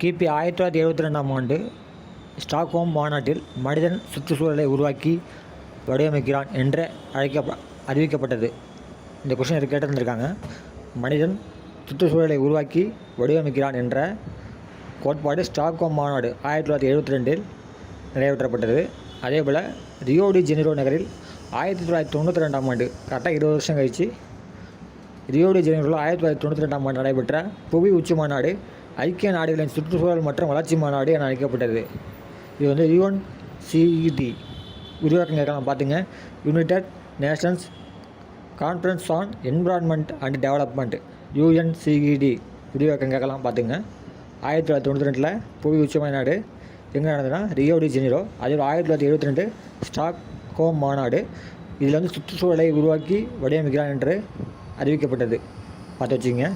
கிபி 1972ஆம் ஆண்டு ஸ்டாக்ஹோம் மாநாட்டில் மனிதன் சுற்றுச்சூழலை உருவாக்கி வடிவமைக்கிறான் என்று அறிவிக்கப்பட்டது. இந்த கொஸ்டின் கேட்டிருந்திருக்காங்க. மனிதன் சுற்றுச்சூழலை உருவாக்கி வடிவமைக்கிறான் என்ற கோட்பாடு ஸ்டாக்ஹோம் மாநாடு 1972இல் நிறைவேற்றப்பட்டது. அதேபோல் ரியோ டி ஜெனிரோ நகரில் 1992ஆம் ஆண்டு, கரெக்டாக 20 வருஷம் கழித்து ரியோ டி ஜெனிரோவில் 1992ஆம் ஆண்டு நடைபெற்ற புவி உச்சி மாநாடு ஐக்கிய நாடுகளின் சுற்றுச்சூழல் மற்றும் வளர்ச்சி மாநாடு என அழைக்கப்பட்டது. இது வந்து UNCED விரிவாக்கம் கேட்கலாம் பார்த்துங்க. United Nations conference on environment and development, UNCED விரிவாக்கம் கேட்கலாம் பார்த்துங்க. 1992 புவி உச்சி மாநாடு எங்கே நடந்ததுன்னா ரியோ டி ஜெனிரோ. அதே 1972 ஸ்டாக்ஹோம் மாநாடு. இதில் வந்து சுற்றுச்சூழலை உருவாக்கி வடிவமைக்கிறான் என்று அறிவிக்கப்பட்டது. பார்த்து வச்சுங்க.